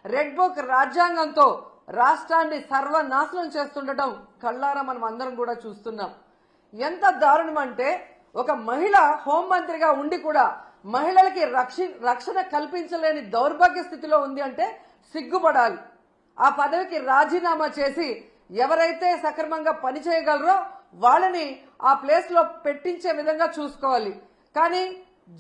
Red book రాజ్యాంగంతో రాష్ట్రాన్ని సర్వనాశనం చేస్తుండటం కళ్ళారా మనం అందరం కూడా చూస్తున్నాం. ఎంత దారుణం అంటే ఒక మహిళ హోంమంత్రిగా ఉండి కూడా మహిళలకి రక్షణ కల్పించలేని దౌర్భాగ్య స్థితిలో ఉంది అంటే సిగ్గుపడాలి. ఆ పదవికి రాజీనామా చేసి ఎవరైతే సక్రమంగా పనిచేయగలరో వాళ్ళని ఆ ప్లేస్ లో పెట్టించే విధంగా చూసుకోవాలి. కానీ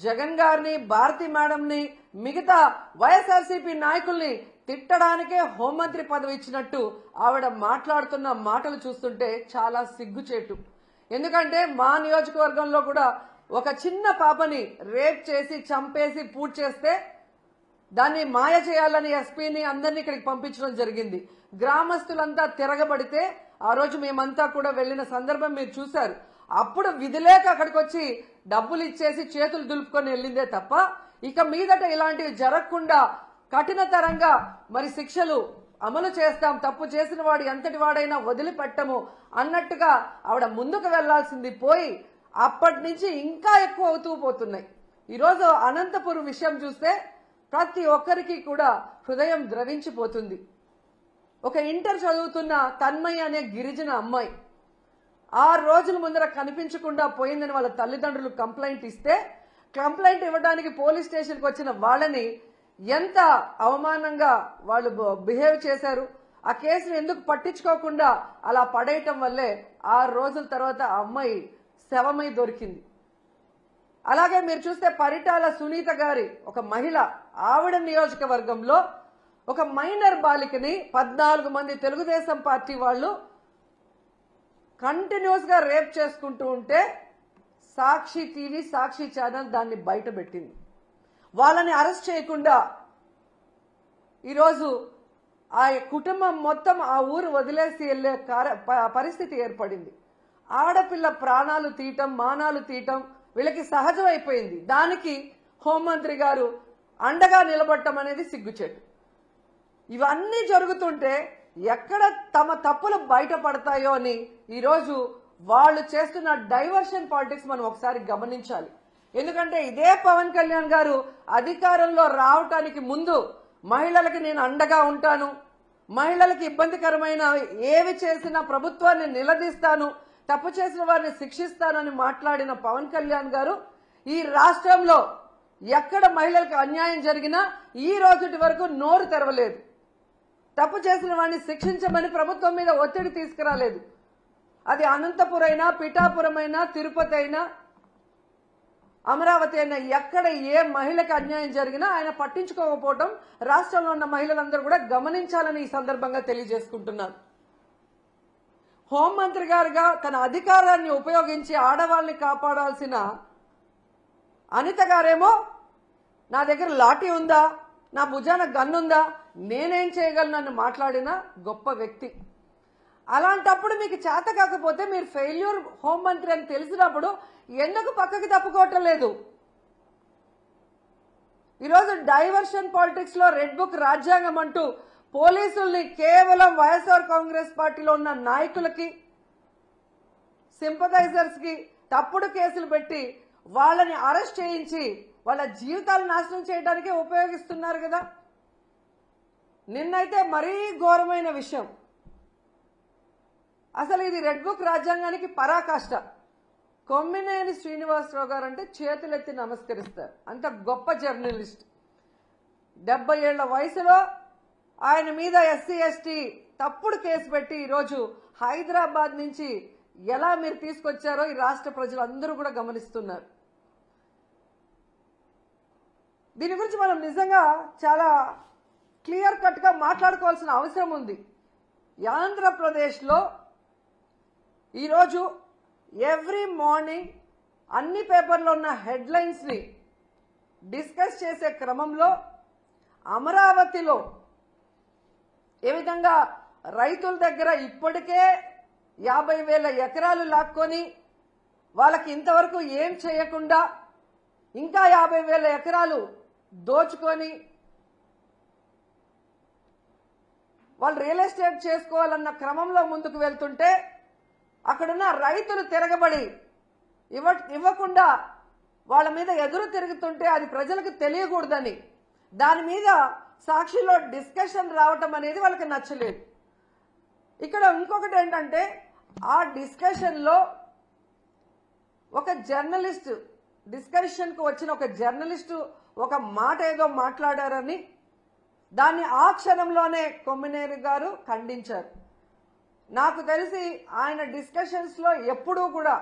జగన్ గారిని, భారతి మేడంని, మిగతా వైఎస్ఆర్సీపీ నాయకుల్ని తిట్టడానికే హోంమంత్రి పదవి ఇచ్చినట్టు ఆవిడ మాట్లాడుతున్న మాటలు చూస్తుంటే చాలా సిగ్గుచేటు. ఎందుకంటే మా నియోజకవర్గంలో కూడా ఒక చిన్న పాపని రేప్ చేసి చంపేసి పూర్తి చేస్తే దాన్ని మాయ చేయాలని ఎస్పీని అందరినీ ఇక్కడికి పంపించడం జరిగింది. గ్రామస్తులంతా తిరగబడితే ఆ రోజు మేమంతా కూడా వెళ్లిన సందర్భం మీరు చూశారు. అప్పుడు విధిలేక అక్కడికి వచ్చి డబ్బులు ఇచ్చేసి చేతులు దులుపుకొని వెళ్ళిందే తప్ప ఇక మీదట ఇలాంటివి జరగకుండా కఠినతరంగా మరి శిక్షలు అమలు చేస్తాం, తప్పు చేసిన వాడు ఎంతటి వాడైనా వదిలిపెట్టము అన్నట్టుగా ఆవిడ ముందుకు వెళ్లాల్సింది పోయి అప్పటి నుంచి ఇంకా ఎక్కువ అవుతూ పోతున్నాయి. ఈరోజు అనంతపురం విషయం చూస్తే ప్రతి ఒక్కరికి కూడా హృదయం ద్రవించిపోతుంది. ఒక ఇంటర్ చదువుతున్న తన్మయ్య అనే గిరిజన అమ్మాయి 6 రోజుల ముందర కనిపించకుండా పోయిందని వాళ్ళ తల్లిదండ్రులు కంప్లైంట్ ఇస్తే కంప్లైంట్ ఇవ్వడానికి పోలీస్ స్టేషన్కి వచ్చిన వాళ్ళని ఎంత అవమానంగా వాళ్ళు బిహేవ్ చేశారు. ఆ కేసును ఎందుకు పట్టించుకోకుండా అలా పడేయటం వల్లే 6 రోజుల తర్వాత ఆ అమ్మాయి శవమై దొరికింది. అలాగే మీరు చూస్తే పరిటాల సునీత గారి ఒక మహిళ, ఆవిడ నియోజకవర్గంలో ఒక మైనర్ బాలికని 14 మంది తెలుగుదేశం పార్టీ వాళ్ళు కంటిన్యూస్ గా రేప్ చేసుకుంటూ ఉంటే సాక్షి టీవీ, సాక్షి ఛానల్ దాన్ని బయట పెట్టింది. వాళ్ళని అరెస్ట్ చేయకుండా ఈరోజు ఆ కుటుంబం మొత్తం ఆ ఊరు వదిలేసి వెళ్లే పరిస్థితి ఏర్పడింది. ఆడపిల్ల ప్రాణాలు తీయటం, మానాలు తీయటం వీళ్ళకి సహజమైపోయింది. దానికి హోంమంత్రి గారు అండగా నిలబడటం అనేది సిగ్గుచేటు. ఇవన్నీ జరుగుతుంటే ఎక్కడ తమ తప్పులు బయటపడతాయో అని ఈరోజు వాళ్ళు చేస్తున్న డైవర్షన్ పాలిటిక్స్ మనం ఒకసారి గమనించాలి. ఎందుకంటే ఇదే పవన్ కళ్యాణ్ గారు అధికారంలో రావటానికి ముందు మహిళలకి నేను అండగా ఉంటాను, మహిళలకి ఇబ్బందికరమైన ఏవి చేసినా ప్రభుత్వాన్ని నిలదీస్తాను, తప్పు చేసిన వారిని శిక్షిస్తానని మాట్లాడిన పవన్ కళ్యాణ్ గారు ఈ రాష్ట్రంలో ఎక్కడ మహిళలకు అన్యాయం జరిగినా ఈ రోజుటి వరకు నోరు తెరవలేదు. తప్పు చేసిన వారిని శిక్షించమని ప్రభుత్వం మీద ఒత్తిడి తీసుకురాలేదు. అది అనంతపురం అయినా, పిఠాపురం అయినా, తిరుపతి అయినా, అమరావతి అయినా ఎక్కడ ఏ మహిళకు అన్యాయం జరిగినా ఆయన పట్టించుకోకపోవడం రాష్ట్రంలో ఉన్న మహిళలందరూ కూడా గమనించాలని ఈ సందర్భంగా తెలియజేసుకుంటున్నాను. హోంమంత్రి గారుగా తన అధికారాన్ని ఉపయోగించి ఆడవాళ్ళని కాపాడాల్సిన అనిత గారేమో నా దగ్గర లాఠీ ఉందా, నా భుజాన గన్నుందా, నేనేం చేయగలను మాట్లాడిన గొప్ప వ్యక్తి. అలాంటప్పుడు మీకు చేత కాకపోతే మీరు ఫెయిల్యూర్ హోంమంత్రి అని తెలిసినప్పుడు ఎందుకు పక్కకి తప్పుకోవటం లేదు? ఈరోజు డైవర్షన్ పాలిటిక్స్ లో రెడ్ బుక్ రాజ్యాంగం అంటూ పోలీసుల్ని కేవలం వైఎస్ఆర్ కాంగ్రెస్ పార్టీలో ఉన్న నాయకులకి, సింపథైజర్స్ కి తప్పుడు కేసులు పెట్టి వాళ్ళని అరెస్ట్ చేయించి వాళ్ళ జీవితాలు నాశనం చేయడానికే ఉపయోగిస్తున్నారు కదా. నిన్నైతే మరీ ఘోరమైన విషయం. అసలు ఇది రెడ్ బుక్ రాజ్యాంగానికి పరాకాష్ట. కొమ్మినేని శ్రీనివాసరావు గారు అంటే చేతులెత్తి నమస్కరిస్తారు. అంత గొప్ప జర్నలిస్ట్. 70 ఏళ్ల వయసులో ఆయన మీద ఎస్సీ ఎస్టీ తప్పుడు కేసు పెట్టి ఈరోజు హైదరాబాద్ నుంచి ఎలా మీరు తీసుకొచ్చారో ఈ రాష్ట్ర ప్రజలందరూ కూడా గమనిస్తున్నారు. దీని గురించి మనం నిజంగా చాలా క్లియర్ కట్ గా మాట్లాడుకోవాల్సిన అవసరం ఉంది. ఆంధ్రప్రదేశ్లో ఈరోజు ఎవ్రీ మార్నింగ్ అన్ని పేపర్లో ఉన్న హెడ్లైన్స్ ని డిస్కస్ చేసే క్రమంలో అమరావతిలో ఏ విధంగా రైతుల దగ్గర ఇప్పటికే 50,000 ఎకరాలు లాక్కొని వాళ్ళకి ఇంతవరకు ఏం చేయకుండా ఇంకా 50,000 ఎకరాలు దోచుకొని వాళ్ళు రియల్ ఎస్టేట్ చేసుకోవాలన్న క్రమంలో ముందుకు వెళ్తుంటే అక్కడున్న రైతులు తిరగబడి ఇవ్వకుండా వాళ్ళ మీద ఎదురు తిరుగుతుంటే అది ప్రజలకు తెలియకూడదని దాని మీద సాక్షిలో డిస్కషన్ రావటం అనేది వాళ్ళకి నచ్చలేదు. ఇక్కడ ఇంకొకటి ఏంటంటే ఆ డిస్కషన్లో ఒక జర్నలిస్ట్ డిస్కషన్కు వచ్చిన ఒక జర్నలిస్టు ఒక మాట ఏదో మాట్లాడారని దాన్ని ఆ క్షణంలోనే కొమ్మినేని గారు ఖండించారు. నాకు తెలిసి ఆయన డిస్కషన్స్లో ఎప్పుడూ కూడా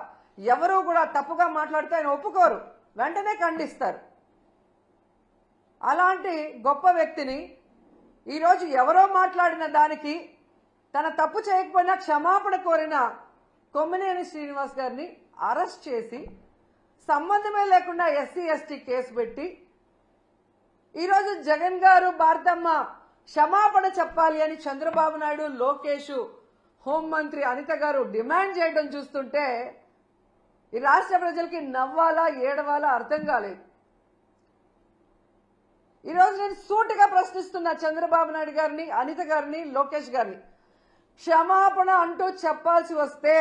ఎవరూ కూడా తప్పుగా మాట్లాడితే ఆయన ఒప్పుకోరు, వెంటనే ఖండిస్తారు. అలాంటి గొప్ప వ్యక్తిని ఈరోజు ఎవరో మాట్లాడిన దానికి తన తప్పు చేయకపోయినా క్షమాపణ కోరిన కొమ్మినేని శ్రీనివాస్ గారిని అరెస్ట్ చేసి సంబంధమే లేకుండా ఎస్సీ ఎస్టీ కేసు పెట్టి ఈరోజు జగన్ గారు భారతమ్మ క్షమాపణ చెప్పాలి అని చంద్రబాబు నాయుడు, లోకేష్, హోంమంత్రి అనిత గారు డిమాండ్ చేయడం చూస్తుంటే ఈ రాష్ట్ర ప్రజలకి నవ్వాలా ఏడవాలా అర్థం కాలేదు. ఈరోజు నేను సూటిగా ప్రశ్నిస్తున్నా చంద్రబాబు నాయుడు గారిని, అనిత గారిని, లోకేష్ గారిని, క్షమాపణ అంటూ చెప్పాల్సి వస్తే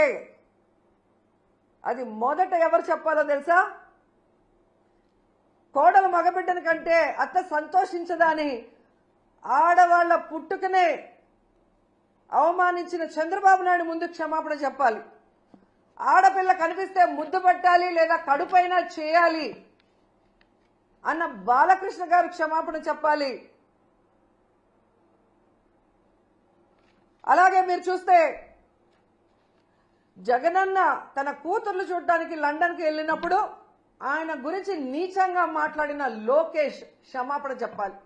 అది మొదట ఎవరు చెప్పాలో తెలుసా? కోడలు మగబిడ్డని కంటే అత్త సంతోషించదని ఆడవాళ్ల పుట్టుకనే అవమానించిన చంద్రబాబు నాయుడు ముందు క్షమాపణ చెప్పాలి. ఆడపిల్ల కనిపిస్తే ముద్దు పెట్టాలి లేదా కడుపైనా చేయాలి అన్న బాలకృష్ణ గారు క్షమాపణ చెప్పాలి. అలాగే మీరు చూస్తే జగనన్న తన కూతుర్లు చూడటానికి లండన్కి వెళ్ళినప్పుడు ఆయన గురించి నీచంగా మాట్లాడిన లోకేష్ క్షమాపణ చెప్పాలి.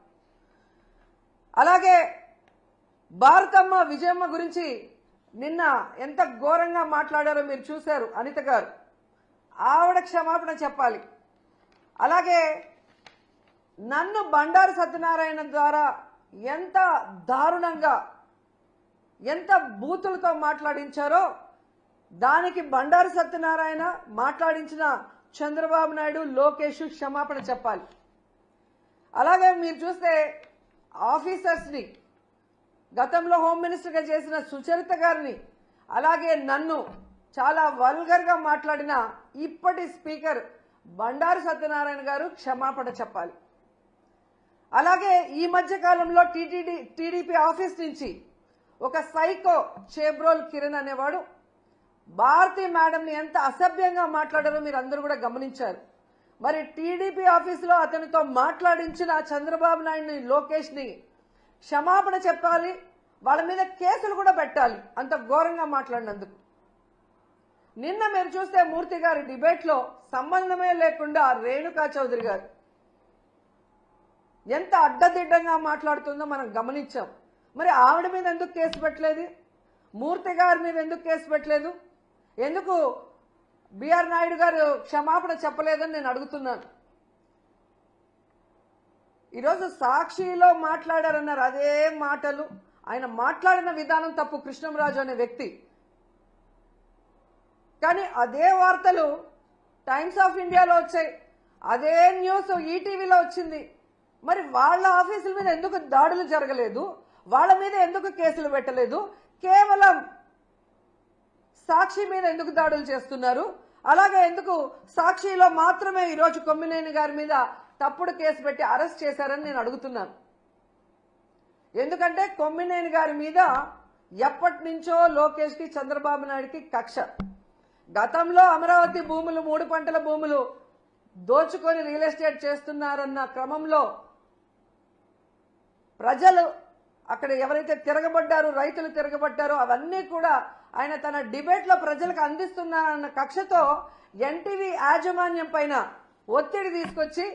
అలాగే భారతమ్మ, విజయమ్మ గురించి నిన్న ఎంత ఘోరంగా మాట్లాడారో మీరు చూశారు అనిత గారు, ఆవిడ క్షమాపణ చెప్పాలి. అలాగే నన్ను బండారు సత్యనారాయణ ద్వారా ఎంత దారుణంగా ఎంత బూతులతో మాట్లాడించారో దానికి బండారు సత్యనారాయణ మాట్లాడించిన చంద్రబాబు నాయుడు, లోకేష్ క్షమాపణ చెప్పాలి. అలాగే మీరు చూస్తే ఆఫీసర్స్ని గతంలో హోమ్ మినిస్టర్గా చేసిన సుచరిత గారిని, అలాగే నన్ను చాలా వల్గర్గా మాట్లాడిన ఇప్పటి స్పీకర్ బండారు సత్యనారాయణ గారు క్షమాపణ చెప్పాలి. అలాగే ఈ మధ్య కాలంలో టీడీపీ ఆఫీస్ నుంచి ఒక సైకో చేబ్రోల్ కిరణ్ అనేవాడు భారతీ మేడంని ఎంత అసభ్యంగా మాట్లాడారో మీరు అందరూ కూడా గమనించారు. మరి టీడీపీ ఆఫీసులో అతనితో మాట్లాడించిన చంద్రబాబు నాయుడిని, లోకేష్ని క్షమాపణ చెప్పాలి, వాళ్ళ మీద కేసులు కూడా పెట్టాలి అంత ఘోరంగా మాట్లాడినందుకు. నిన్న మీరు చూస్తే మూర్తి గారి డిబేట్లో సంబంధమే లేకుండా రేణుకా చౌదరి గారు ఎంత అడ్డదిడ్డంగా మాట్లాడుతుందో మనం గమనించాం. మరి ఆవిడ మీద ఎందుకు కేసు పెట్టలేదు? మూర్తి గారి మీద ఎందుకు కేసు పెట్టలేదు? ఎందుకు బిఆర్ నాయుడు గారు క్షమాపణ చెప్పలేదని నేను అడుగుతున్నాను. ఈరోజు సాక్షిలో మాట్లాడారన్నారు, అదే మాటలు ఆయన మాట్లాడిన విధానం తప్పు కృష్ణంరాజు అనే వ్యక్తి. కానీ అదే వార్తలు టైమ్స్ ఆఫ్ ఇండియాలో వచ్చాయి, అదే న్యూస్ ఈటీవీలో వచ్చింది. మరి వాళ్ళ ఆఫీసుల మీద ఎందుకు దాడులు జరగలేదు? వాళ్ళ మీద ఎందుకు కేసులు పెట్టలేదు? కేవలం సాక్షి మీద ఎందుకు దాడులు చేస్తున్నారు? అలాగే ఎందుకు సాక్షిలో మాత్రమే ఈరోజు కొమ్మినేని గారి మీద తప్పుడు కేసు పెట్టి అరెస్ట్ చేశారని నేను అడుగుతున్నాను. ఎందుకంటే కొమ్మినేని గారి మీద ఎప్పటి నుంచో లోకేష్కి, చంద్రబాబు నాయుడికి కక్ష. గతంలో అమరావతి భూములు, 3 పంటల భూములు దోచుకొని రియల్ ఎస్టేట్ చేస్తున్నారన్న క్రమంలో ప్రజలు అక్కడ ఎవరైతే తిరగబడ్డారో, రైతులు తిరగబడ్డారో అవన్నీ కూడా ఆయన తన డిబేట్లో ప్రజలకు అందిస్తున్నారన్న కక్షతో ఎన్టీవీ యాజమాన్యం పైన ఒత్తిడి తీసుకొచ్చి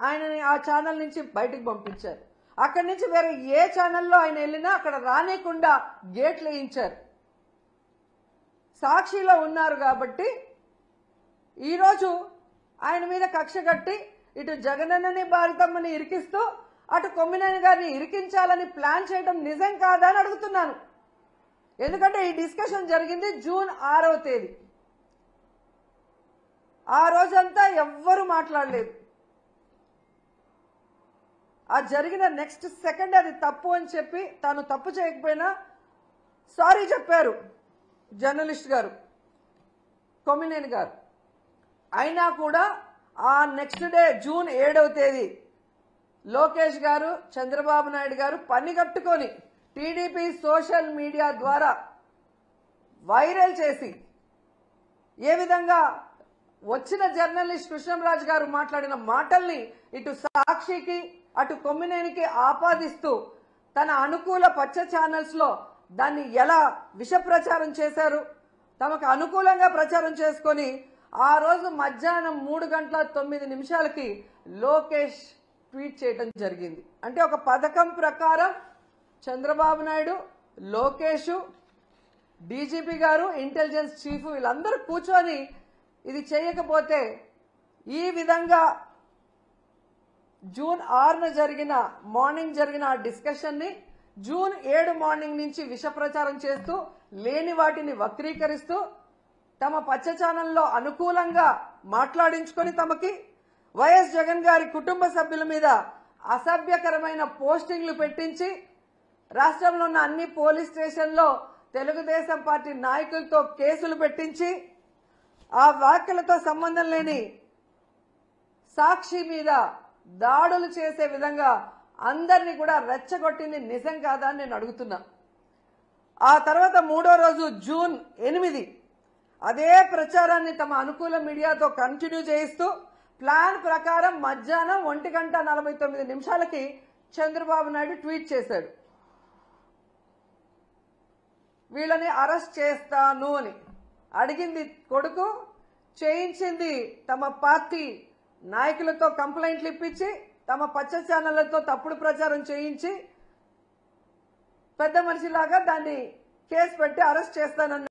ఆయనని ఆ ఛానల్ నుంచి బయటకు పంపించారు. అక్కడి నుంచి వేరే ఏ ఛానల్లో ఆయన వెళ్ళినా అక్కడ రానికుండా గేట్లు వేయించారు. సాక్షిలో ఉన్నారు కాబట్టి ఈరోజు ఆయన మీద కక్ష కట్టి ఇటు జగనన్నని, భారతమ్మని ఇరికిస్తూ అటు కొమ్మినేని గారిని ఇరికించాలని ప్లాన్ చేయడం నిజం కాదా అని అడుగుతున్నాను. ఎందుకంటే ఈ డిస్కషన్ జరిగింది జూన్ 6వ తేదీ. ఆ రోజంతా ఎవ్వరూ మాట్లాడలేదు. ఆ జరిగిన నెక్స్ట్ సెకండ్ అది తప్పు అని చెప్పి తాను తప్పు చేయకపోయినా సారీ చెప్పారు జర్నలిస్ట్ గారు, కొమ్మినేని గారు. అయినా కూడా ఆ నెక్స్ట్ డే జూన్ 7వ తేదీ లోకేష్ గారు చంద్రబాబు నాయుడు గారు పని కట్టుకొని టీడీపీ సోషల్ మీడియా ద్వారా వైరల్ చేసి ఏ విధంగా వచ్చిన జర్నలిస్ట్ కృష్ణంరాజు గారు మాట్లాడిన మాటల్ని ఇటు సాక్షికి అటు కొమ్మినేనికి ఆపాదిస్తూ తన అనుకూల పచ్చ ఛానల్స్ లో దాన్ని ఎలా విష ప్రచారం చేశారు, తమకు అనుకూలంగా ప్రచారం చేసుకొని ఆ రోజు మధ్యాహ్నం 3:09 లోకేష్ ట్వీట్ చేయడం జరిగింది. అంటే ఒక పథకం ప్రకారం చంద్రబాబు నాయుడు, లోకేష్, డీజీపీ గారు, ఇంటెలిజెన్స్ చీఫ్ వీళ్ళందరూ కూర్చొని ఇది చేయకపోతే ఈ విధంగా జూన్ 6న మార్నింగ్ జరిగిన ఆ డిస్కషన్ ని జూన్ 7 మార్నింగ్ నుంచి విష ప్రచారం చేస్తూ లేని వాటిని వక్రీకరిస్తూ తమ పచ్చ ఛానల్లో అనుకూలంగా మాట్లాడించుకొని తమకి వైఎస్ జగన్ గారి కుటుంబ సభ్యుల మీద అసభ్యకరమైన పోస్టింగ్లు పెట్టించి రాష్ట్రంలో ఉన్న అన్ని పోలీస్ స్టేషన్లో తెలుగుదేశం పార్టీ నాయకులతో కేసులు పెట్టించి ఆ వ్యాఖ్యలతో సంబంధం లేని సాక్షి మీద దాడులు చేసే విధంగా అందరినీ కూడా రెచ్చగొట్టింది నిజం కాదా అని నేను అడుగుతున్నా. ఆ తర్వాత 3వ రోజు జూన్ 8 అదే ప్రచారాన్ని తమ అనుకూల మీడియాతో కంటిన్యూ చేయిస్తూ ప్లాన్ ప్రకారం మధ్యాహ్నం 1:49 చంద్రబాబు నాయుడు ట్వీట్ చేశాడు, వీళ్ళని అరెస్ట్ చేస్తాను అని. అడిగింది కొడుకు, చేయించింది తమ పార్టీ నాయకులతో కంప్లైంట్లు ఇప్పించి తమ పచ్చ ఛానళ్లతో తప్పుడు ప్రచారం చేయించి పెద్ద మనిషిలాగా దాన్ని కేసు పెట్టి అరెస్ట్ చేస్తానన్న